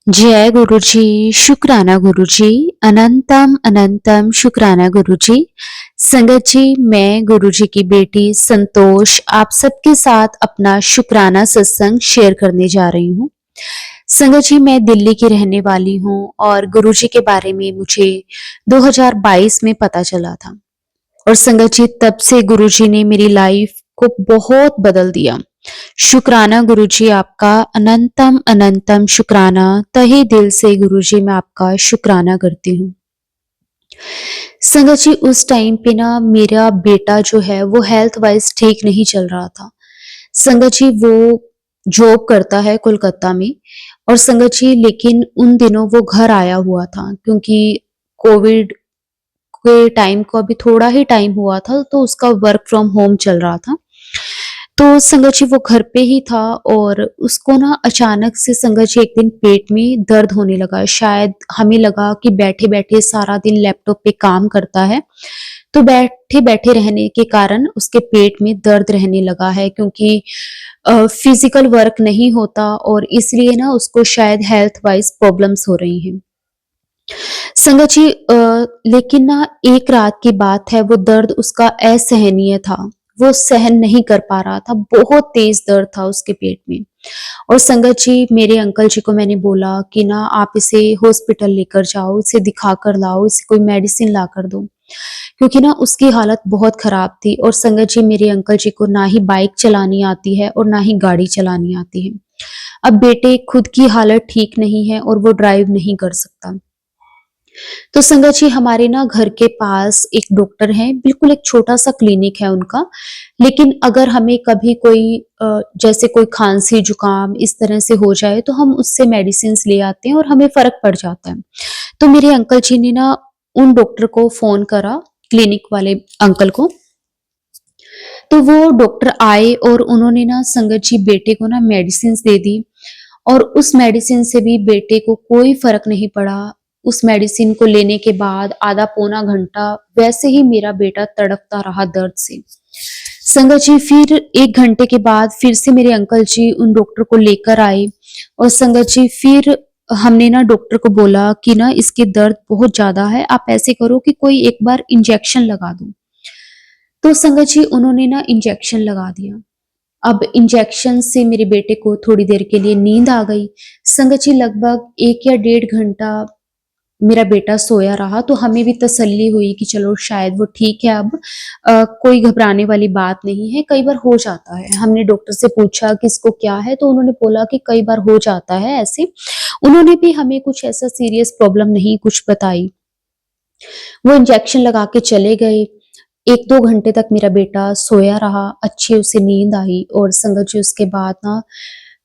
जय गुरुजी, शुक्राना गुरुजी, अनंतम अनंतम शुक्राना गुरुजी। संगत जी, मैं गुरुजी की बेटी संतोष आप सबके साथ अपना शुक्राना सत्संग शेयर करने जा रही हूँ। संगत जी, मैं दिल्ली की रहने वाली हूँ और गुरुजी के बारे में मुझे 2022 में पता चला था। और संगत जी, तब से गुरुजी ने मेरी लाइफ को बहुत बदल दिया। शुक्राना गुरुजी आपका, अनंतम अनंतम शुक्राना। तहे दिल से गुरुजी मैं आपका शुक्राना करती हूँ। संगत जी, उस टाइम पे ना मेरा बेटा जो है वो हेल्थ वाइज ठीक नहीं चल रहा था। संगत जी, वो जॉब करता है कोलकाता में। और संगत जी, लेकिन उन दिनों वो घर आया हुआ था क्योंकि कोविड के टाइम को अभी थोड़ा ही टाइम हुआ था, तो उसका वर्क फ्रॉम होम चल रहा था। तो संगत जी, वो घर पे ही था और उसको ना अचानक से संगत जी एक दिन पेट में दर्द होने लगा। शायद हमें लगा कि बैठे-बैठे सारा दिन लैपटॉप पे काम करता है, तो बैठे-बैठे रहने के कारण उसके पेट में दर्द रहने लगा है क्योंकि फिजिकल वर्क नहीं होता और इसलिए ना उसको शायद हेल्थ वाइज़ प्रॉब्लम्स हो रही हैं। संगत जी, लेकिन ना एक रात की बात है, वो दर्द उसका असहनीय था। वो सहन नहीं कर पा रहा था, बहुत तेज़ दर्द था उसके पेट में। और संगत जी, मेरे अंकल जी को मैंने बोला कि ना आप इसे हॉस्पिटल लेकर जाओ, इसे दिखा कर लाओ, इसे कोई मेडिसिन ला कर दो। क्योंकि ना उसकी हालत बहुत खराब थी और संगत जी, मेरे अंकल जी को ना ही बाइक चलानी आती है और ना ही गाड़ी चलानी आती है। अब बेटे खुद की हालत ठीक नहीं है और वो ड्राइव नहीं कर सकता। तो संगत जी, हमारे ना घर के पास एक डॉक्टर हैं, बिल्कुल एक छोटा-सा क्लिनिक है उनका। लेकिन अगर हमें कभी कोई जैसे कोई खाँसी, जुकाम इस तरह से हो जाए तो हम उससे मेडिसिन्स ले आते हैं और हमें फ़र्क पड़ जाता है। तो मेरे अंकल जी ने ना उन डॉक्टर को फ़ोन करा, क्लिनिक वाले अंकल को। तो वो डॉक्टर आए और उन्होंने ना संगत जी बेटे को ना मेडिसिन्स दे दी और उस मेडिसिन से भी बेटे को कोई फ़र्क नहीं पड़ा। उस मेडिसिन को लेने के बाद आधा पौना घंटा वैसे ही मेरा बेटा तड़पता रहा दर्द से। संगत जी, फिर 1 घंटे के बाद फिर से मेरे अंकल जी उन डॉक्टर को लेकर आए और संगत जी, फिर हमने ना डॉक्टर को बोला कि ना इसके दर्द बहुत ज़्यादा है, आप ऐसे करो कि कोई एक बार इंजेक्शन लगा दो। तो संगत जी, उन्होंने ना इंजेक्शन लगा दिया। अब इंजेक्शन से मेरे बेटे को थोड़ी देर के लिए नींद आ गई। संगत जी, लगभग 1 या डेढ़ घंटा मेरा बेटा सोया रहा, तो हमें भी तसल्ली हुई कि चलो शायद वो ठीक है अब। कोई घबराने वाली बात नहीं है, कई बार हो जाता है। हमने डॉक्टर से पूछा कि इसको क्या है, तो उन्होंने बोला कि कई बार हो जाता है ऐसे। उन्होंने भी हमें कुछ ऐसा सीरियस प्रॉब्लम नहीं कुछ बताई। वो इंजेक्शन लगा के चले गए। 1-2 घंटे तक मेरा बेटा सोया रहा, अच्छी उसे नींद आई और संगत जी, उसके बाद ना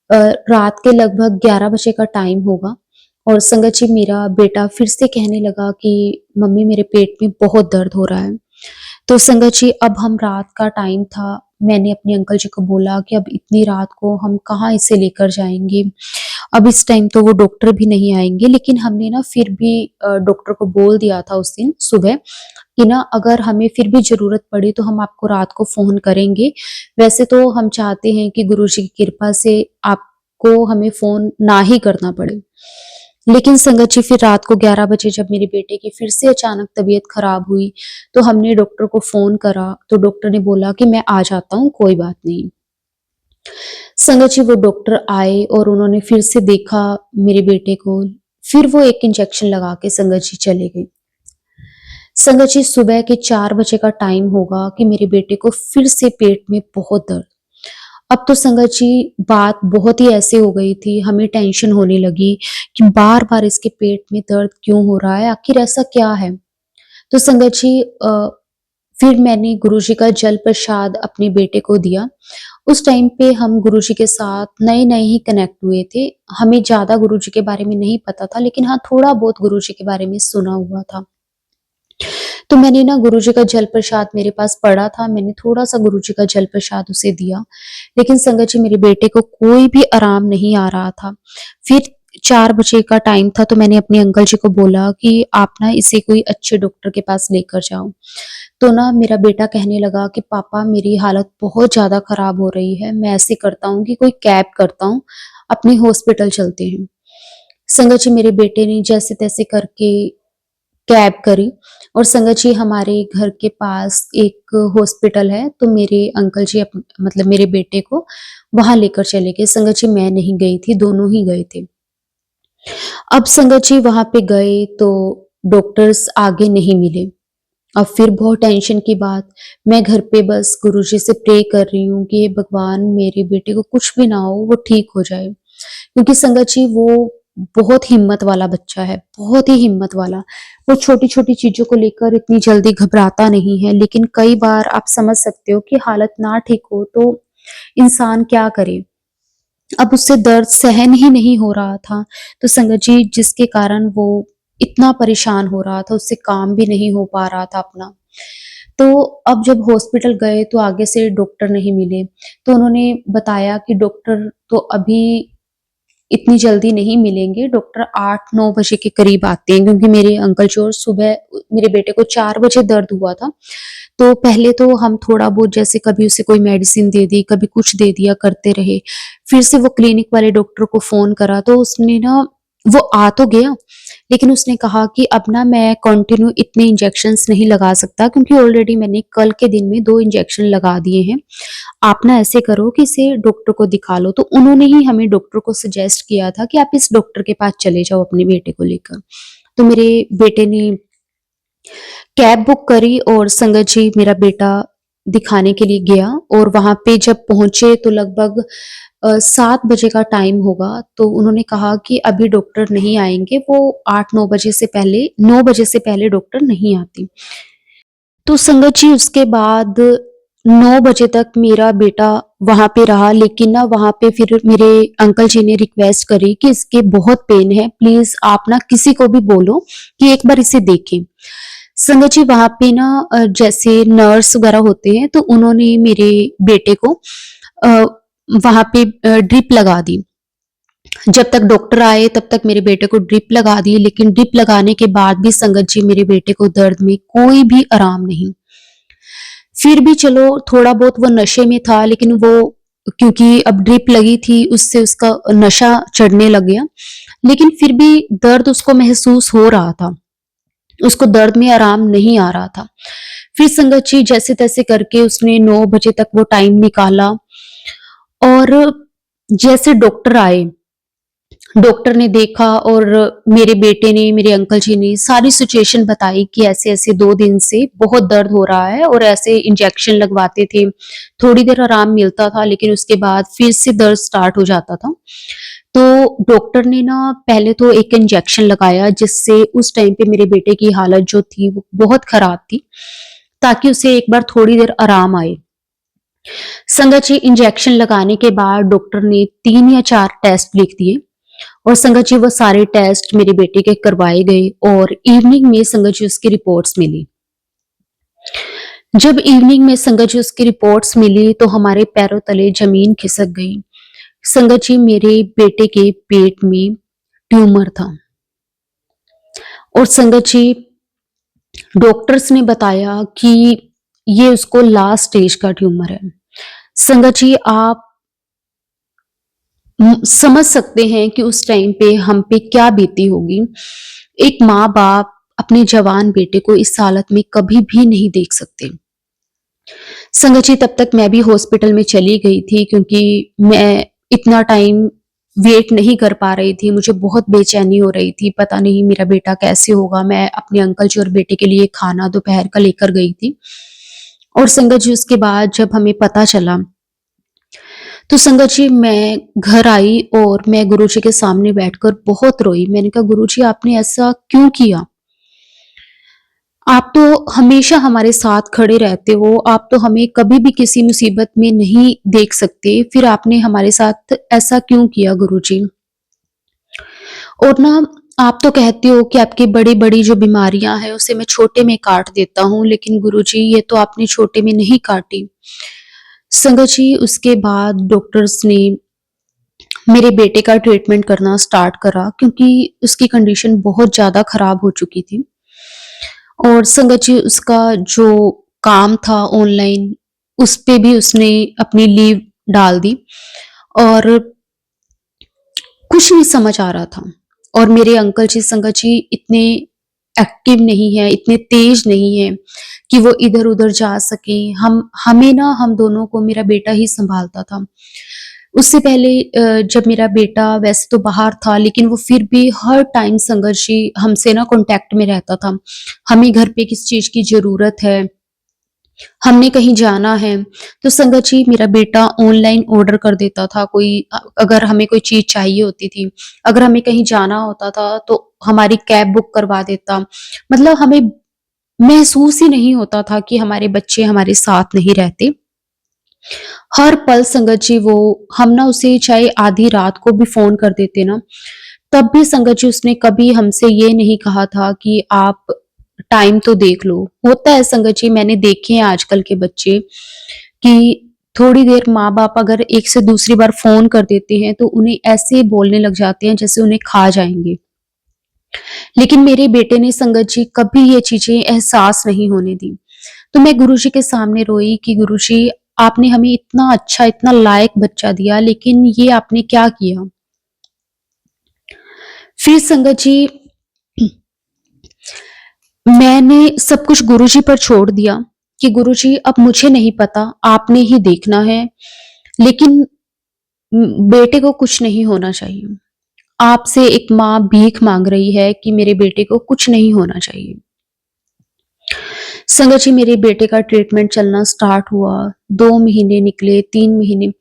अ, रात के लगभग 11 बजे का टाइम होगा और संगत जी, मेरा बेटा फिर से कहने लगा कि मम्मी मेरे पेट में बहुत दर्द हो रहा है। तो संगत जी, अब हम रात का टाइम था, मैंने अपने अंकल जी को बोला कि अब इतनी रात को हम कहाँ इसे लेकर जाएँगे? अब इस टाइम तो वो डॉक्टर भी नहीं आएँगे, लेकिन हमने ना फिर भी डॉक्टर को बोल दिया था उस दिन सुबह कि ना अगर हमें फिर भी ज़रूरत पड़ी तो हम आपको रात को फ़ोन करेंगे। वैसे तो हम चाहते हैं कि गुरुजी की कृपा से आपको हमें फ़ोन ना ही करना पड़े। लेकिन संगत जी, फिर रात को 11 बजे जब मेरे बेटे की फिर से अचानक तबीयत खराब हुई, तो हमने डॉक्टर को फ़ोन करा, तो डॉक्टर ने बोला कि मैं आ जाता हूँ, कोई बात नहीं। संगत जी, वो डॉक्टर आए और उन्होंने फिर से देखा मेरे बेटे को, फिर वो एक इंजेक्शन लगा के संगत जी चले गए। संगत जी, सुबह के 4 बजे का टाइम होगा कि मेरे बेटे को फिर से पेट में बहुत दर्द। अब तो संगत जी, बात बहुत ही ऐसे हो गई थी, हमें टेंशन होने लगी कि बार-बार इसके पेट में दर्द क्यों हो रहा है, आखिर ऐसा क्या है? तो संगत जी, फिर मैंने गुरुजी का जल प्रसाद अपने बेटे को दिया। उस टाइम पे हम गुरुजी के साथ नए-नए ही कनेक्ट हुए थे। हमें ज़्यादा गुरुजी के बारे में नहीं पता था, लेकिन हाँ, थोड़ा बहुत गुरुजी के बारे में सुना हुआ था। तो मैंने ना गुरुजी का जल प्रसाद मेरे पास पड़ा था, मैंने थोड़ा-सा गुरुजी का जल प्रसाद उसे दिया। लेकिन संगत जी, मेरे बेटे को कोई भी आराम नहीं आ रहा था। फिर 4 बजे का टाइम था, तो मैंने अपने अंकल जी को बोला कि आप ना इसे कोई अच्छे डॉक्टर के पास लेकर जाओ। तो ना मेरा बेटा कहने लगा कि पापा मेरी हालत बहुत ज़्यादा खराब हो रही है, मैं ऐसे करता हूँ कि कोई कैब करता हूँ, अपने हॉस्पिटल चलते हैं। संगत जी मेरे बेटे ने जैसे-तैसे करके कैब करी और संगत जी हमारे घर के पास एक हॉस्पिटल है, तो मेरे अंकल जी मतलब मेरे बेटे को वहाँ लेकर चले गए। संगत जी मैं नहीं गई थी, दोनों ही गए थे। अब संगत जी वहाँ पे गए तो डॉक्टर्स आगे नहीं मिले। अब फिर बहुत टेंशन की बात, मैं घर पे बस गुरुजी से प्रे कर रही हूँ कि हे भगवान मेरे बेटे को कुछ भी ना हो, वो ठीक हो जाए। क्योंकि संगत जी वो बहुत हिम्मत वाला बच्चा है, बहुत ही हिम्मत वाला। वो छोटी-छोटी चीज़ों को लेकर इतनी जल्दी घबराता नहीं है, लेकिन कई बार आप समझ सकते हो कि हालत ना ठीक हो तो इंसान क्या करे? अब उससे दर्द सहन ही नहीं हो रहा था, तो संगत जी जिसके कारण वो इतना परेशान हो रहा था, उससे काम भी नहीं हो पा रहा था अपना। तो अब जब हॉस्पिटल गए तो आगे से डॉक्टर नहीं मिले, तो उन्होंने बताया कि डॉक्टर तो अभी इतनी जल्दी नहीं मिलेंगे, डॉक्टर 8-9 बजे के करीब आते हैं क्योंकि मेरे अंकल जो सुबह मेरे बेटे को 4 बजे दर्द हुआ था। तो पहले तो हम थोड़ा बहुत जैसे कभी उसे कोई मेडिसिन दे दी, कभी कुछ दे दिया करते रहे। फिर से वो क्लिनिक वाले डॉक्टर को फ़ोन करा तो उसने ना वो आ तो गया, लेकिन उसने कहा कि अब ना मैं कंटिन्यू इतने इंजेक्शंस नहीं लगा सकता क्योंकि ऑलरेडी मैंने कल के दिन में 2 इंजेक्शन लगा दिए हैं। आप ना ऐसे करो कि इसे डॉक्टर को दिखा लो। तो उन्होंने ही हमें डॉक्टर को सजेस्ट किया था कि आप इस डॉक्टर के पास चले जाओ अपने बेटे को लेकर। तो मेरे बेटे ने कैब बुक करी और संगत जी मेरा बेटा दिखाने के लिए गया और वहाँ पे जब पहुँचे तो लगभग 7 बजे का टाइम होगा, तो उन्होंने कहा कि अभी डॉक्टर नहीं आएँगे, वो 8-9 बजे से पहले 9 बजे से पहले डॉक्टर नहीं आते। तो संगत जी उसके बाद 9 बजे तक मेरा बेटा वहाँ पे रहा, लेकिन ना वहाँ पे फिर मेरे अंकल जी ने रिक्वेस्ट करी कि इसके बहुत पेन है, प्लीज़ आप ना किसी को भी बोलो कि एक बार इसे देखें। संगत जी वहाँ पे ना जैसे नर्स वगैरह होते हैं, तो उन्होंने मेरे बेटे को अ, वहाँ पे ड्रिप लगा दी। जब तक डॉक्टर आए तब तक मेरे बेटे को ड्रिप लगा दी, लेकिन ड्रिप लगाने के बाद भी संगत जी मेरे बेटे को दर्द में कोई भी आराम नहीं। फिर भी चलो थोड़ा बहुत वो नशे में था, लेकिन वो क्योंकि अब ड्रिप लगी थी उससे उसका नशा चढ़ने लग गया, लेकिन फिर भी दर्द उसको महसूस हो रहा था। उसको दर्द में आराम नहीं आ रहा था। फिर संगत जी जैसे-तैसे करके उसने 9 बजे तक वो टाइम निकाला और जैसे डॉक्टर आए, डॉक्टर ने देखा और मेरे बेटे ने, मेरे अंकल जी ने सारी सिचुएशन बताई कि ऐसे-ऐसे 2 दिन से बहुत दर्द हो रहा है और ऐसे इंजेक्शन लगवाते थे। थोड़ी देर आराम मिलता था लेकिन उसके बाद फिर से दर्द स्टार्ट हो जाता था। तो डॉक्टर ने ना पहले तो एक इंजेक्शन लगाया जिससे उस टाइम पे मेरे बेटे की हालत जो थी वो बहुत खराब थी, ताकि उसे एक बार थोड़ी देर आराम आए। संगत जी इंजेक्शन लगाने के बाद डॉक्टर ने 3 या 4 टेस्ट लिख दिए और संगत जी वो सारे टेस्ट मेरे बेटे के करवाए गए और इवनिंग में संगत जी उसकी रिपोर्ट्स मिली। जब इवनिंग में संगत जी उसकी रिपोर्ट्स मिली तो हमारे पैरों तले जमीन खिसक गई। संगत जी मेरे बेटे के पेट में ट्यूमर था और संगत जी डॉक्टर्स ने बताया कि ये उसको लास्ट स्टेज का ट्यूमर है। संगत जी आप समझ सकते हैं कि उस टाइम पे हम पे क्या बीती होगी। एक माँ-बाप अपने जवान बेटे को इस हालत में कभी भी नहीं देख सकते। संगत जी तब तक मैं भी हॉस्पिटल में चली गई थी क्योंकि मैं इतना टाइम वेट नहीं कर पा रही थी। मुझे बहुत बेचैनी हो रही थी, पता नहीं मेरा बेटा कैसे होगा? मैं अपने अंकल जी और बेटे के लिए खाना दोपहर का लेकर गई थी और संगत जी उसके बाद जब हमें पता चला तो संगत जी मैं घर आई और मैं गुरुजी के सामने बैठकर बहुत रोई। मैंने कहा गुरुजी आपने ऐसा क्यों किया? आप तो हमेशा हमारे साथ खड़े रहते हो, आप तो हमें कभी भी किसी मुसीबत में नहीं देख सकते, फिर आपने हमारे साथ ऐसा क्यों किया गुरुजी? और ना आप तो कहते हो कि आपकी बड़ी-बड़ी जो बीमारियाँ हैं उसे मैं छोटे में काट देता हूँ, लेकिन गुरुजी ये तो आपने छोटे में नहीं काटी। संगत जी उसके बाद डॉक्टर्स ने मेरे बेटे का ट्रीटमेंट करना स्टार्ट करा क्योंकि उसकी कंडीशन बहुत ज़्यादा खराब हो चुकी थी। और संगत जी उसका जो काम था ऑनलाइन, उस पे भी उसने अपनी लीव डाल दी और कुछ नहीं समझ आ रहा था। और मेरे अंकल जी संगत जी इतने एक्टिव नहीं है, इतने तेज नहीं है कि वो इधर उधर जा सके। हमें ना, हम दोनों को मेरा बेटा ही संभालता था। उससे पहले जब मेरा बेटा वैसे तो बाहर था, लेकिन वो फिर भी हर टाइम संगत जी हमसे ना कांटेक्ट में रहता था। हमें घर पे किस चीज की जरूरत है, हमने कहीं जाना है, तो संगत जी मेरा बेटा ऑनलाइन ऑर्डर कर देता था। अगर हमें कोई चीज़ चाहिए होती थी, अगर हमें कहीं जाना होता था, तो हमारी कैब बुक करवा देता। मतलब हमें महसूस ही नहीं होता था कि हमारे बच्चे हमारे साथ नहीं रहते। हर पल संगत जी वो, हम ना उसे चाहे आधी रात को भी फ़ोन कर देते ना, तब भी संगत जी उसने कभी हमसे ये नहीं कहा था कि आप टाइम तो देख लो। होता है संगत जी, मैंने देखे हैं आजकल के बच्चे कि थोड़ी देर माँ-बाप अगर एक से दूसरी बार फ़ोन कर देते हैं, तो उन्हें ऐसे बोलने लग जाते हैं जैसे उन्हें खा जाएँगे। लेकिन मेरे बेटे ने संगत जी कभी ये चीज़ें एहसास नहीं होने दी। तो मैं गुरुजी के सामने रोई कि गुरुजी, आपने हमें इतना अच्छा, इतना लायक बच्चा दिया, लेकिन ये आपने क्या किया? फिर संगत जी मैंने सब कुछ गुरुजी पर छोड़ दिया कि गुरुजी अब मुझे नहीं पता, आपने ही देखना है, लेकिन बेटे को कुछ नहीं होना चाहिए। आपसे एक माँ भीख माँग रही है कि मेरे बेटे को कुछ नहीं होना चाहिए। संगत जी मेरे बेटे का ट्रीटमेंट चलना स्टार्ट हुआ, 2 महीने निकले, 3 महीने।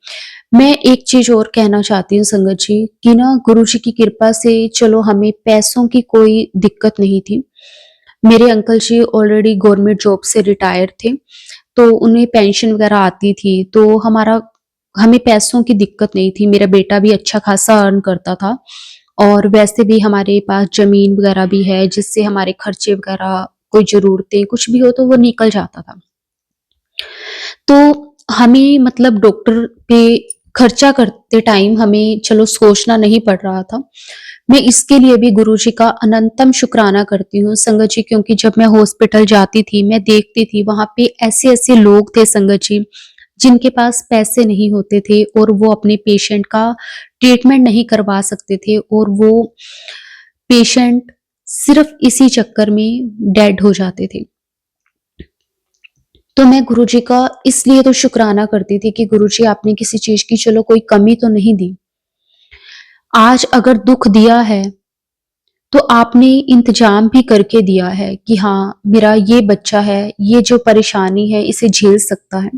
मैं एक चीज़ और कहना चाहती हूँ संगत जी कि ना, गुरुजी की कृपा से चलो हमें पैसों की कोई दिक्कत नहीं थी। मेरे अंकल जी ऑलरेडी गवर्नमेंट जॉब से रिटायर थे, तो उन्हें पेंशन वगैरह आती थी, तो हमें पैसों की दिक्कत नहीं थी। मेरा बेटा भी अच्छा खासा अर्न करता था, और वैसे भी हमारे पास ज़मीन वगैरह भी है, जिससे हमारे खर्चे वगैरह, कोई ज़रूरतें कुछ भी हो तो वो निकल जाता था। तो हमें मतलब डॉक्टर पे खर्चा करते टाइम हमें चलो सोचना नहीं पड़ रहा था। मैं इसके लिए भी गुरुजी का अनंतम शुक्राना करती हूँ संगत जी, क्योंकि जब मैं हॉस्पिटल जाती थी, मैं देखती थी वहाँ पे ऐसे-ऐसे लोग थे संगत जी, जिनके पास पैसे नहीं होते थे और वो अपने पेशेंट का ट्रीटमेंट नहीं करवा सकते थे, और वो पेशेंट सिर्फ़ इसी चक्कर में डेड हो जाते थे। तो मैं गुरुजी का इसलिए तो शुक्राना करती थी कि गुरुजी, आपने किसी चीज़ की चलो कोई कमी तो नहीं दी। आज अगर दुःख दिया है, तो आपने इंतज़ाम भी करके दिया है कि हाँ, मेरा ये बच्चा है, ये जो परेशानी है इसे झेल सकता है।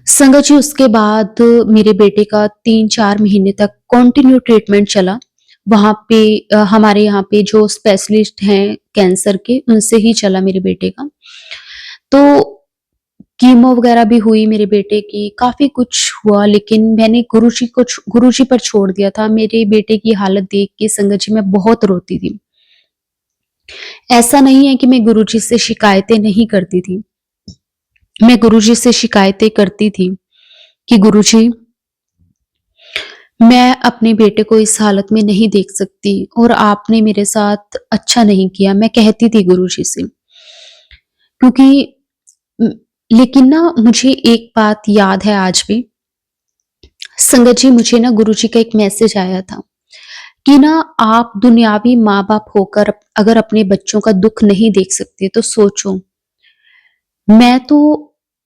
संगत जी उसके बाद मेरे बेटे का 3-4 महीने तक कंटिन्यू ट्रीटमेंट चला। वहाँ पे हमारे यहाँ पे जो स्पेशलिस्ट हैं कैंसर के, उनसे ही चला मेरे बेटे का। तो कीमो वगैरह भी हुई मेरे बेटे की, काफ़ी कुछ हुआ, लेकिन मैंने गुरुजी पर छोड़ दिया था। मेरे बेटे की हालत देख के संगत जी मैं बहुत रोती थी। ऐसा नहीं है कि मैं गुरुजी से शिकायतें नहीं करती थी। मैं गुरुजी से शिकायतें करती थी कि गुरुजी, मैं अपने बेटे को इस हालत में नहीं देख सकती और आपने मेरे साथ अच्छा नहीं किया। मैं कहती थी गुरुजी से, क्योंकि उम, लेकिन ना मुझे एक बात याद है आज भी। संगत जी मुझे ना गुरुजी का एक मैसेज आया था कि ना, आप दुनियावी माँ-बाप होकर अगर अपने बच्चों का दुःख नहीं देख सकते तो सोचो, मैं तो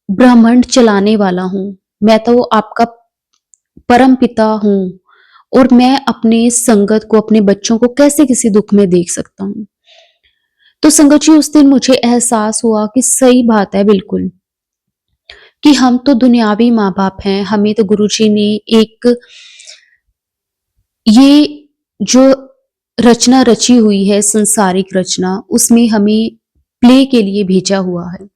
ब्रह्मांड चलाने वाला हूँ, मैं तो आपका परम पिता हूँ, और मैं अपने संगत को, अपने बच्चों को कैसे किसी दुःख में देख सकता हूँ। तो संगत जी उस दिन मुझे एहसास हुआ कि सही बात है बिल्कुल, कि हम तो दुनियावी माँ-बाप हैं, हमें तो गुरुजी ने एक ये जो रचना रची हुई है, संसारिक रचना, उसमें हमें प्ले के लिए भेजा हुआ है।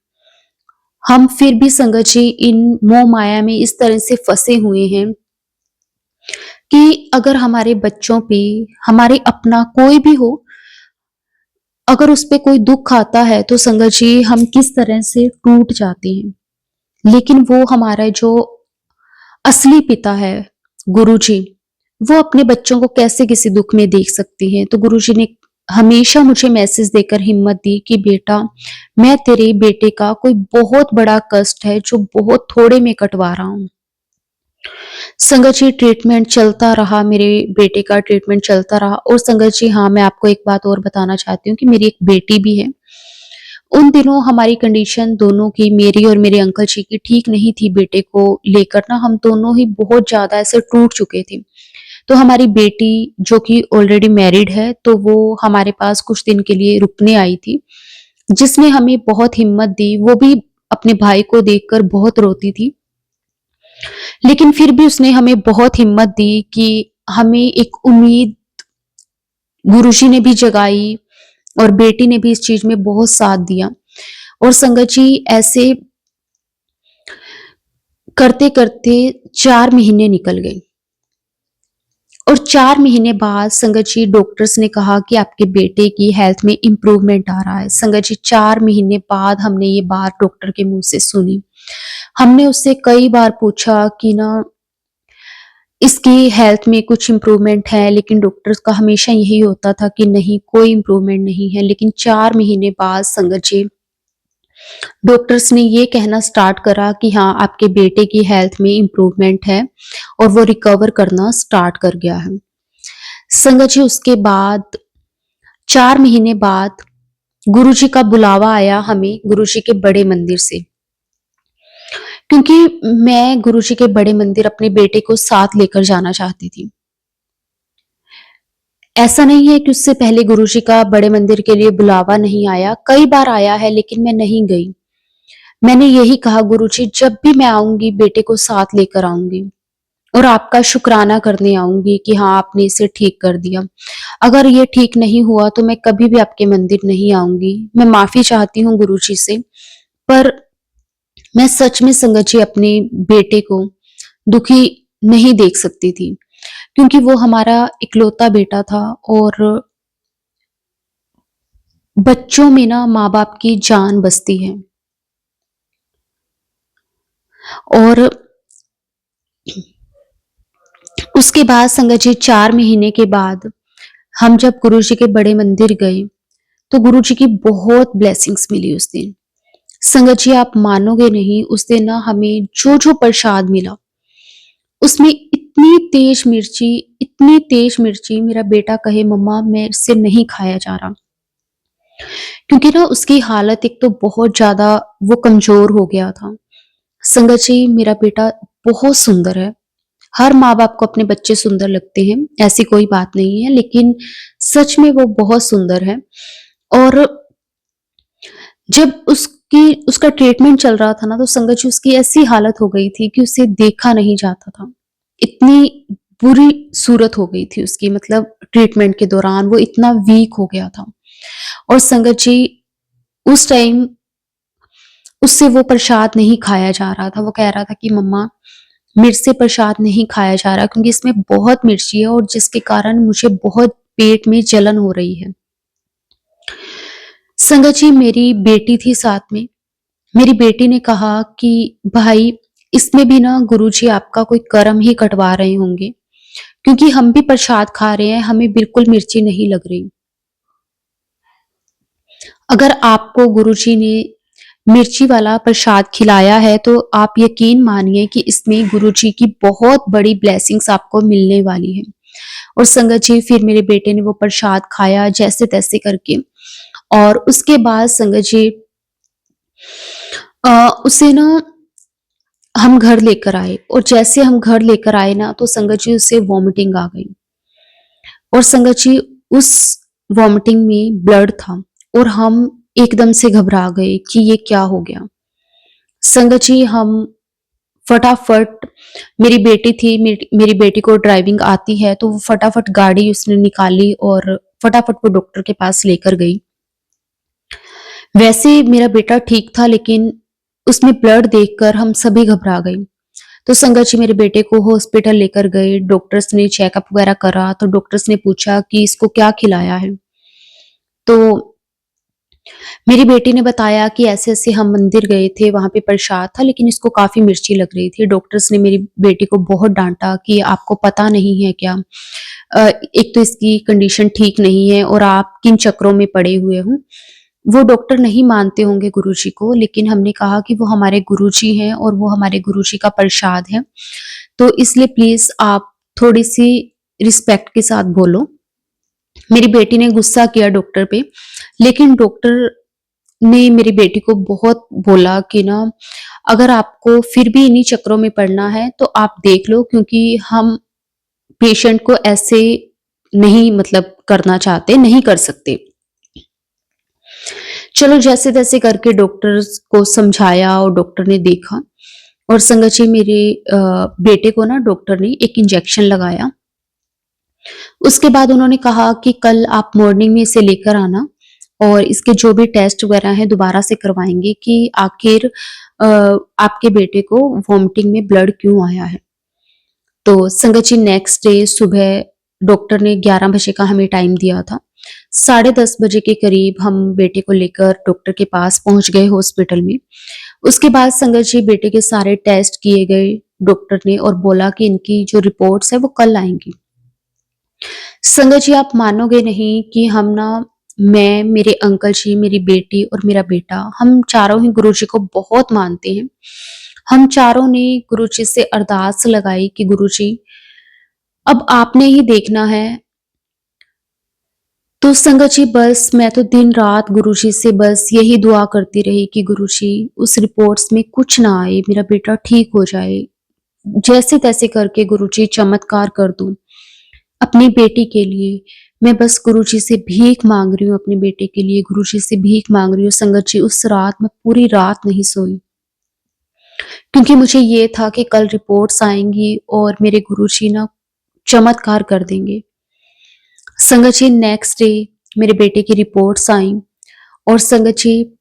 हम फिर भी संगत जी इन मोह-माया में इस तरह से फँसे हुए हैं कि अगर हमारे बच्चों पे, हमारे अपना कोई भी हो, अगर उस पे कोई दुःख आता है तो संगत जी हम किस तरह से टूट जाते हैं। लेकिन वो हमारा जो असली पिता है, गुरुजी, वो अपने बच्चों को कैसे किसी दुःख में देख सकते हैं। तो गुरुजी ने हमेशा मुझे मैसेज देकर हिम्मत दी कि बेटा, मैं तेरे बेटे का कोई बहुत बड़ा कष्ट है जो बहुत थोड़े में कटवा रहा हूँ। संगत जी ट्रीटमेंट चलता रहा, मेरे बेटे का ट्रीटमेंट चलता रहा और संगत जी हाँ, मैं आपको एक बात और बताना चाहती हूँ कि मेरी एक बेटी भी है। उन दिनों हमारी कंडीशन दोनों की, मेरी और मेरे अंकल जी की ठीक नहीं थी बेटे को लेकर ना, हम दोनों ही बहुत ज़्यादा ऐसे टूट चुके थे। तो हमारी बेटी जो कि ऑलरेडी मैरिड है, तो वो हमारे पास कुछ दिन के लिए रुकने आई थी, जिसने हमें बहुत हिम्मत दी। वो भी अपने भाई को देखकर बहुत रोती थी। लेकिन फिर भी उसने हमें बहुत हिम्मत दी कि हमें एक उम्मीद गुरुजी ने भी जगाई और बेटी ने भी इस चीज में बहुत साथ दिया। और संगत जी ऐसे करते करते 4 महीने निकल गए और 4 महीने बाद संगत जी डॉक्टर्स ने कहा कि आपके बेटे की हेल्थ में इम्प्रूवमेंट आ रहा है। संगत जी 4 महीने बाद हमने ये बात डॉक्टर के मुंह से सुनी। हमने उससे कई बार पूछा कि ना इसकी हेल्थ में कुछ इम्प्रूवमेंट है, लेकिन डॉक्टर्स का हमेशा यही होता था कि नहीं, कोई इम्प्रूवमेंट नहीं है। लेकिन 4 महीने बाद संगत जी डॉक्टर्स ने ये कहना स्टार्ट करा कि हाँ, आपके बेटे की हेल्थ में इम्प्रूवमेंट है और वो रिकवर करना स्टार्ट कर गया है। संगत जी उसके बाद 4 महीने बाद गुरुजी का बुलावा आया हमें, गुरुजी के बड़े मंदिर से, क्योंकि मैं गुरुजी के बड़े मंदिर अपने बेटे को साथ लेकर जाना चाहती थी। ऐसा नहीं है कि उससे पहले गुरुजी का बड़े मंदिर के लिए बुलावा नहीं आया, कई बार आया है लेकिन मैं नहीं गई। मैंने यही कहा गुरुजी जब भी मैं आऊंगी बेटे को साथ लेकर आऊंगी और आपका शुक्राना करने आऊंगी कि हाँ, आपने इसे ठीक कर दिया। अगर ये ठीक नहीं हुआ तो मैं कभी भी आपके मंदिर नहीं आऊंगी। मैं माफी चाहती हूँ गुरुजी से, पर मैं सच में संगत जी अपने बेटे को दुखी नहीं देख सकती थी, क्योंकि वो हमारा इकलौता बेटा था और बच्चों में ना माँ बाप की जान बसती है। और उसके बाद संगत जी 4 महीने के बाद हम जब गुरुजी के बड़े मंदिर गए तो गुरुजी की बहुत ब्लेसिंग्स मिली उस दिन। संगत जी आप मानोगे नहीं, उस दिन ना हमें जो जो प्रसाद मिला उसमें इतनी तेज मिर्ची, मेरा बेटा कहे मम्मा मेरे से नहीं खाया जा रहा, क्योंकि ना उसकी हालत एक तो बहुत ज्यादा वो कमजोर हो गया था। संगत जी मेरा बेटा बहुत सुंदर है। हर माँ बाप को अपने बच्चे सुंदर लगते हैं, ऐसी कोई बात नहीं है, लेकिन सच में वो बहुत सुंदर है। और जब उसका ट्रीटमेंट चल रहा था ना, तो संगत जी उसकी ऐसी हालत हो गई थी कि उसे देखा नहीं जाता था। इतनी बुरी सूरत हो गई थी उसकी, मतलब ट्रीटमेंट के दौरान वो इतना वीक हो गया था। और संगत जी उस टाइम उससे वो प्रसाद नहीं खाया जा रहा था। वो कह रहा था कि मम्मा मेरे से प्रसाद नहीं खाया जा रहा, क्योंकि इसमें बहुत मिर्ची है और जिसके कारण मुझे बहुत पेट में जलन हो रही है। संगत जी मेरी बेटी थी साथ में। मेरी बेटी ने कहा कि भाई इसमें भी ना गुरुजी आपका कोई कर्म ही कटवा रहे होंगे, क्योंकि हम भी प्रसाद खा रहे हैं, हमें बिल्कुल मिर्ची नहीं लग रही। अगर आपको गुरुजी ने मिर्ची वाला प्रसाद खिलाया है तो आप यकीन मानिए कि इसमें गुरुजी की बहुत बड़ी ब्लेसिंग्स आपको मिलने वाली है। और संगत जी फिर मेरे बेटे ने वो प्रसाद खाया जैसे तैसे करके, और उसके बाद संगत जी उसे ना हम घर लेकर आए, और जैसे हम घर लेकर आए ना तो संगत जी उसे वॉमिटिंग आ गई। और संगत जी उस वॉमिटिंग में ब्लड था और हम एकदम से घबरा गए कि ये क्या हो गया। संगत जी हम फटाफट, मेरी बेटी थी, मेरी बेटी को ड्राइविंग आती है, तो वो फटाफट गाड़ी उसने निकाली और फटाफट वो डॉक्टर के पास लेकर गई। वैसे मेरा बेटा ठीक था, लेकिन उसमें ब्लड देखकर हम सभी घबरा गए। तो संगत जी मेरे बेटे को हॉस्पिटल लेकर गए, डॉक्टर्स ने चेकअप वगैरह करा, तो डॉक्टर्स ने पूछा कि इसको क्या खिलाया है। तो मेरी बेटी ने बताया कि ऐसे-ऐसे हम मंदिर गए थे, वहाँ पे प्रसाद था, लेकिन इसको काफ़ी मिर्ची लग रही थी। डॉक्टर्स ने मेरी बेटी को बहुत डाँटा कि आपको पता नहीं है क्या? एक तो इसकी कंडीशन ठीक नहीं है और आप किन चक्करों में पड़े हुए हो। वो डॉक्टर नहीं मानते होंगे गुरुजी को, लेकिन हमने कहा कि वो हमारे गुरुजी हैं और वो हमारे गुरुजी का प्रसाद है, तो इसलिए प्लीज आप थोड़ी सी रिस्पेक्ट के साथ बोलो। मेरी बेटी ने गुस्सा किया डॉक्टर पे, लेकिन डॉक्टर ने मेरी बेटी को बहुत बोला कि ना, अगर आपको फिर भी इन्हीं चक्करों में पड़ना है तो आप देख लो, क्योंकि हम पेशेंट को ऐसे नहीं मतलब करना चाहते, नहीं कर सकते। चलो जैसे तैसे करके डॉक्टर को समझाया और डॉक्टर ने देखा, और संगत जी मेरे बेटे को ना डॉक्टर ने एक इंजेक्शन लगाया। उसके बाद उन्होंने कहा कि कल आप मॉर्निंग में इसे लेकर आना और इसके जो भी टेस्ट वगैरह हैं दोबारा से करवाएंगे कि आखिर आपके बेटे को वॉमिटिंग में ब्लड क्यों आया है। तो संगत जी नेक्स्ट डे सुबह डॉक्टर ने 11 बजे का हमें टाइम दिया था। 10:30 बजे के करीब हम बेटे को लेकर डॉक्टर के पास पहुंच गए हॉस्पिटल में। उसके बाद संगत जी बेटे के सारे टेस्ट किए गए डॉक्टर ने, और बोला कि इनकी जो रिपोर्ट्स है वो कल आएंगी। संगत जी आप मानोगे नहीं कि हम ना, मैं, मेरे अंकल जी, मेरी बेटी और मेरा बेटा, हम चारों ही गुरुजी को बहुत मानते हैं। हम चारों ने गुरुजी से अरदास लगाई कि गुरुजी अब आपने ही देखना है। तो संगत जी बस मैं तो दिन रात गुरुजी से बस यही दुआ करती रही कि गुरुजी उस रिपोर्ट्स में कुछ ना आए, मेरा बेटा ठीक हो जाए, जैसे तैसे करके गुरुजी चमत्कार कर दूं अपनी बेटी के लिए। मैं बस गुरुजी से भीख मांग रही हूँ, अपने बेटे के लिए गुरुजी से भीख मांग रही हूँ। संगत जी उस रात मैं पूरी रात नहीं सोई, क्योंकि मुझे ये था कि कल रिपोर्ट्स आएंगी और मेरे गुरुजी ना चमत्कार कर देंगे। संगत जी नेक्स्ट डे मेरे बेटे की रिपोर्ट्स आई, और संगत जी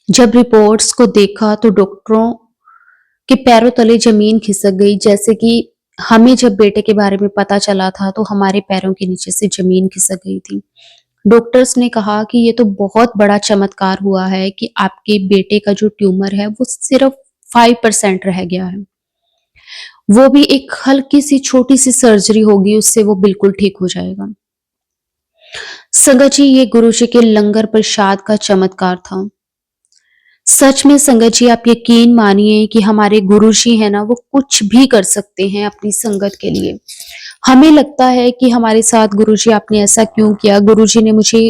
जब रिपोर्ट्स को देखा तो डॉक्टरों के पैरों तले जमीन खिसक गई। जैसे कि हमें जब बेटे के बारे में पता चला था तो हमारे पैरों के नीचे से जमीन खिसक गई थी। डॉक्टर्स ने कहा कि ये तो बहुत बड़ा चमत्कार हुआ है कि आपके बेटे का जो ट्यूमर है वो सिर्फ 5% रह गया है, वो भी एक हल्की सी छोटी सी सर्जरी होगी, उससे वो बिल्कुल ठीक हो जाएगा। संगत जी ये गुरु जी के लंगर प्रसाद का चमत्कार था। सच में संगत जी आप यकीन मानिए कि हमारे गुरु जी है ना, वो कुछ भी कर सकते हैं अपनी संगत के लिए। हमें लगता है कि हमारे साथ गुरु जी आपने ऐसा क्यों किया। गुरु जी ने मुझे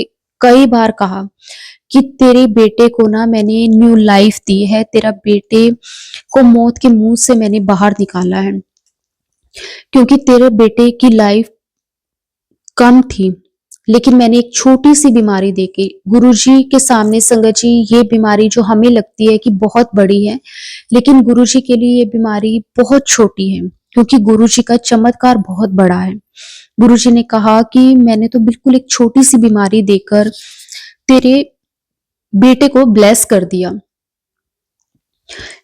कई बार कहा कि तेरे बेटे को ना मैंने न्यू लाइफ दी है, तेरा बेटे को मौत के मुंह से मैंने बाहर निकाला है, क्योंकि तेरे बेटे की लाइफ कम थी, लेकिन मैंने एक छोटी सी बीमारी देके गुरुजी के सामने, संगत जी ये बीमारी जो हमें लगती है कि बहुत बड़ी है, लेकिन गुरुजी के लिए ये बीमारी बहुत छोटी है, क्योंकि गुरुजी का चमत्कार बहुत बड़ा है। गुरुजी ने कहा कि मैंने तो बिल्कुल एक छोटी सी बीमारी देकर तेरे बेटे को ब्लेस कर दिया।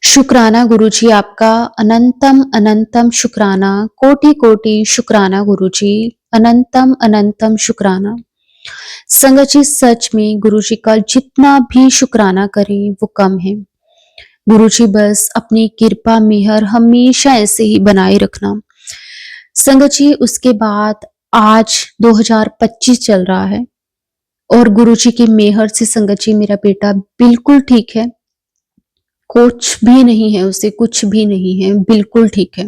शुक्राना गुरुजी आपका, अनंतम अनंतम शुक्राना, कोटि कोटि शुक्राना गुरुजी, अनंतम अनंतम शुक्राना। संगत जी सच में गुरुजी का जितना भी शुक्राना करें वो कम है। गुरुजी बस अपनी कृपा मेहर हमेशा ऐसे ही बनाए रखना। संगत जी उसके बाद आज 2025 चल रहा है और गुरुजी की मेहर से संगत जी मेरा बेटा बिल्कुल ठीक है, कुछ भी नहीं है, उसे कुछ भी नहीं है, बिल्कुल ठीक है।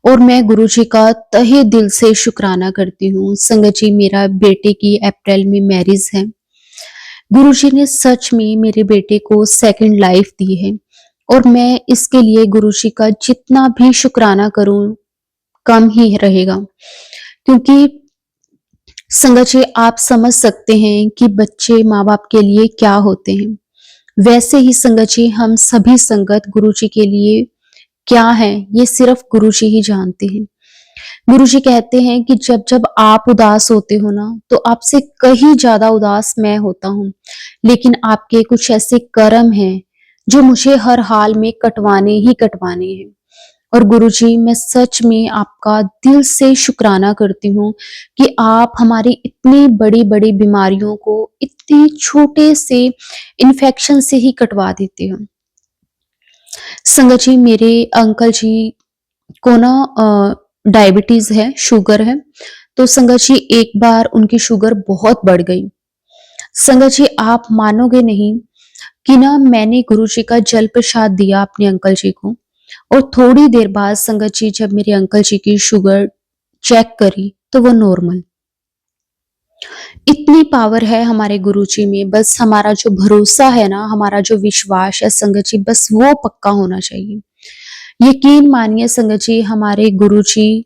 और मैं गुरुजी का तहे दिल से शुक्राना करती हूँ। संगत जी मेरा बेटे की अप्रैल में मैरिज है। गुरुजी ने सच में मेरे बेटे को सेकंड लाइफ दी है, और मैं इसके लिए गुरुजी का जितना भी शुक्राना करूं कम ही रहेगा, क्योंकि संगत जी आप समझ सकते हैं कि बच्चे माँ बाप के लिए क्या होते हैं। वैसे ही संगत जी हम सभी संगत गुरुजी के लिए क्या है ये सिर्फ गुरुजी ही जानते हैं। गुरुजी कहते हैं कि जब जब आप उदास होते हो ना, तो आपसे कहीं ज्यादा उदास मैं होता हूँ, लेकिन आपके कुछ ऐसे कर्म हैं जो मुझे हर हाल में कटवाने ही कटवाने हैं। और गुरुजी मैं सच में आपका दिल से शुक्राना करती हूँ कि आप हमारी इतनी बड़ी बड़ी बीमारियों को इतनी छोटे से इन्फेक्शन से ही कटवा देते हो। संगत जी मेरे अंकल जी को ना डायबिटीज है, शुगर है। तो संगत जी एक बार उनकी शुगर बहुत बढ़ गई। संगत जी, आप मानोगे नहीं कि ना मैंने गुरुजी का जल प्रसाद दिया अपने अंकल जी को, और थोड़ी देर बाद संगत जी जब मेरे अंकल जी की शुगर चेक करी तो वो नॉर्मल। इतनी पावर है हमारे गुरुजी में, बस हमारा जो भरोसा है ना, हमारा जो विश्वास है संगत जी, बस वो पक्का होना चाहिए। यकीन मानिए संगत जी, हमारे गुरुजी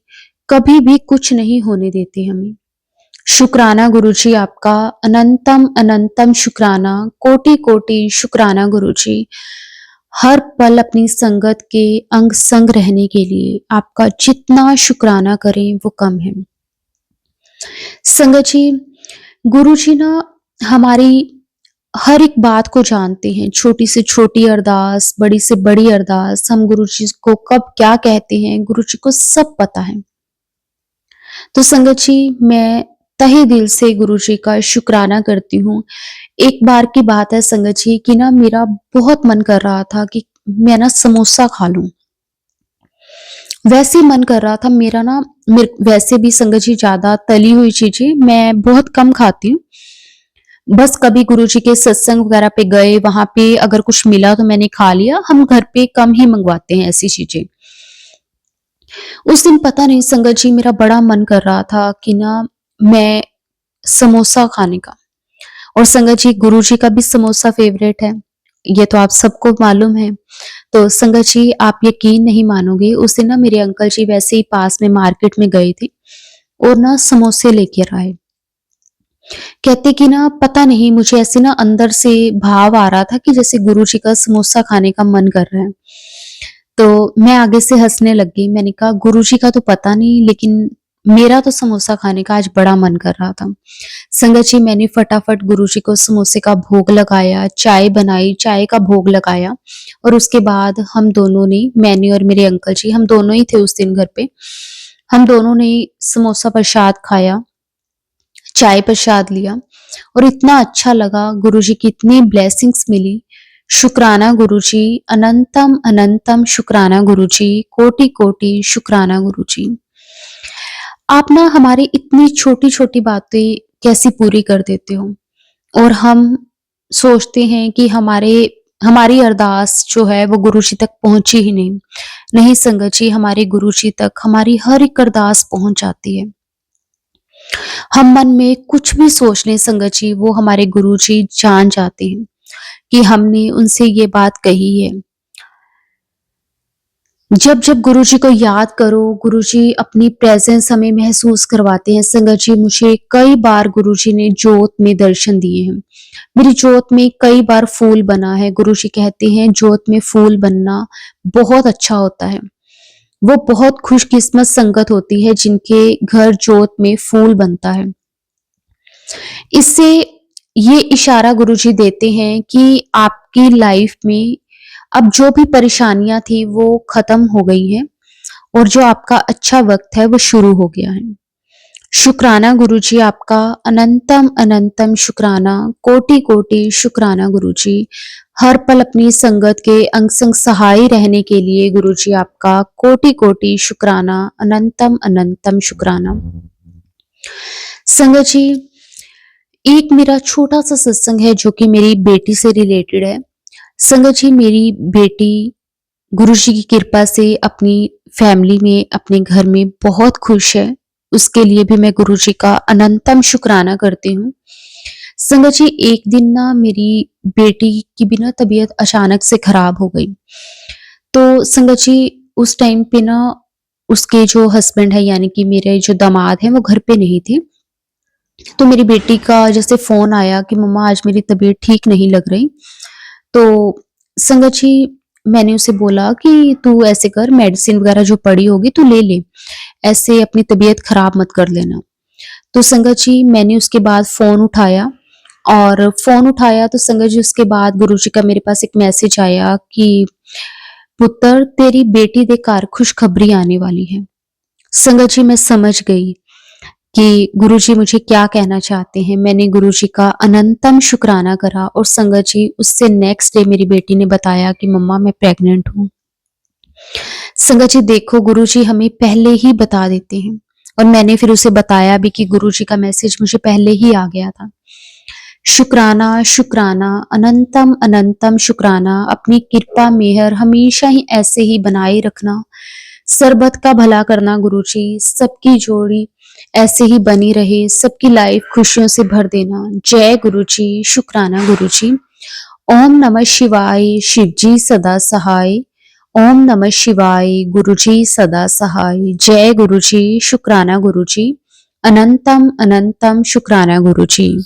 कभी भी कुछ नहीं होने देते हमें। शुक्राना गुरुजी आपका, अनंतम अनंतम शुक्राना, कोटि कोटि शुक्राना गुरुजी। हर पल अपनी संगत के अंग संग रहने के लिए आपका जितना शुक्राना करें वो कम है। संगत जी, गुरुजी ना हमारी हर एक बात को जानते हैं, छोटी से छोटी अरदास, बड़ी से बड़ी अरदास, हम गुरुजी को कब क्या कहते हैं, गुरुजी को सब पता है। तो संगत जी, मैं तहे दिल से गुरुजी का शुक्राना करती हूँ। एक बार की बात है संगत जी कि ना मेरा बहुत मन कर रहा था कि मैं ना समोसा खा लूँ। वैसे ही मन कर रहा था मेरा ना, वैसे भी संगत जी ज़्यादा तली हुई चीज़ें मैं बहुत कम खाती हूँ। बस कभी गुरुजी के सत्संग वगैरह पे गए, वहाँ पे अगर कुछ मिला तो मैंने खा लिया। हम घर पे कम ही मंगवाते हैं ऐसी चीज़ें। उस दिन पता नहीं संगत जी मेरा बड़ा मन कर रहा था कि ना मैं समोसा खाने का, और संगत जी गुरुजी का भी समोसा फेवरेट है, ये तो आप सबको मालूम है। तो संगत जी, आप यकीन नहीं मानोगे, उस दिन ना मेरे अंकल जी वैसे ही पास में मार्केट में गए थे और ना समोसे लेकर आए। कहते कि ना पता नहीं, मुझे ऐसे ना अंदर से भाव आ रहा था कि जैसे गुरुजी का समोसा खाने का मन कर रहा है। तो मैं आगे से हँसने लग गई। मैंने कहा गुरुजी का तो पता नहीं, लेकिन मेरा तो समोसा खाने का आज बड़ा मन कर रहा था। संगत जी, मैंने फटाफट गुरुजी को समोसे का भोग लगाया, चाय बनाई, चाय का भोग लगाया, और उसके बाद हम दोनों ने, मैंने और मेरे अंकल जी, हम दोनों ही थे उस दिन घर पे। हम दोनों ने समोसा प्रसाद खाया, चाय प्रसाद लिया, और इतना अच्छा लगा, गुरुजी की इतनी ब्लेसिंग्स मिली। शुक्राना गुरुजी, अनंतम अनंतम शुक्राना गुरुजी, कोटि कोटि शुक्राना गुरुजी। आप ना हमारी इतनी छोटी-छोटी बातें कैसी पूरी कर देते हो, और हम सोचते हैं कि हमारी अरदास जो है वो गुरुजी तक पहुँची ही नहीं। नहीं संगत जी, हमारे गुरुजी तक हमारी हर एक अरदास पहुँच जाती है। हम मन में कुछ भी सोच लें संगत जी, वो हमारे गुरुजी जान जाते हैं कि हमने उनसे ये बात कही है। जब जब गुरुजी को याद करो, गुरुजी अपनी प्रेजेंस हमें महसूस करवाते हैं। संगत जी, मुझे कई बार गुरुजी ने जोत में दर्शन दिए हैं। मेरी जोत में कई बार फूल बना है। गुरुजी कहते हैं जोत में फूल बनना बहुत अच्छा होता है। वो बहुत खुशकिस्मत संगत होती है जिनके घर जोत में फूल बनता है। इससे ये इशारा गुरुजी देते हैं कि आपकी लाइफ में अब जो भी परेशानियां थी वो खत्म हो गई हैं, और जो आपका अच्छा वक्त है वो शुरू हो गया है। शुक्राना गुरुजी आपका, अनंतम अनंतम शुक्राना, कोटि कोटि शुक्राना गुरुजी। हर पल अपनी संगत के अंग संग सहाय रहने के लिए गुरुजी आपका कोटि कोटि शुक्राना, अनंतम अनंतम शुक्राना। संगत जी, एक मेरा छोटा सा सत्संग है जो कि मेरी बेटी से रिलेटेड है। संगत जी, मेरी बेटी गुरुजी की कृपा से अपनी फैमिली में, अपने घर में बहुत खुश है। उसके लिए भी मैं गुरुजी का अनंतम शुक्राना करती हूँ। संगत जी, एक दिन ना मेरी बेटी की भी ना तबीयत अचानक से खराब हो गई। तो संगत जी, उस टाइम पे ना उसके जो हस्बैंड है, यानी कि मेरे जो दामाद हैं, वो घर पे नहीं थे। तो मेरी बेटी का जैसे फ़ोन आया कि मम्मा आज मेरी तबीयत ठीक नहीं लग रही। तो संगत जी, मैंने उसे बोला कि तू ऐसे कर, मेडिसिन वगैरह जो पड़ी होगी तू ले ले, ऐसे अपनी तबीयत खराब मत कर लेना। तो संगत जी, मैंने उसके बाद फ़ोन उठाया तो संगत जी उसके बाद गुरुजी का मेरे पास एक मैसेज आया कि पुत्र, तेरी बेटी दे घर खुशखबरी आने वाली है। संगत जी, मैं समझ गई कि गुरुजी मुझे क्या कहना चाहते हैं। मैंने गुरुजी का अनंतम शुक्राना करा, और संगत जी उससे नेक्स्ट डे मेरी बेटी ने बताया कि मम्मा मैं प्रेग्नेंट हूँ। संगत जी देखो, गुरुजी हमें पहले ही बता देते हैं, और मैंने फिर उसे बताया भी कि गुरुजी का मैसेज मुझे पहले ही आ गया था। शुक्राना शुक्राना अनंतम अनंतम शुक्राना। अपनी कृपा मेहर हमेशा ही ऐसे ही बनाए रखना। सरबत का भला करना गुरुजी, सबकी जोड़ी ऐसे ही बनी रहे, सबकी लाइफ खुशियों से भर देना। जय गुरुजी, शुक्राना गुरुजी। ओम नमः शिवाय, शिवजी सदा सहाय। ओम नमः शिवाय, गुरुजी सदा सहाय। जय गुरुजी, शुक्राना गुरुजी। अनंतम अनंतम शुक्राना गुरुजी।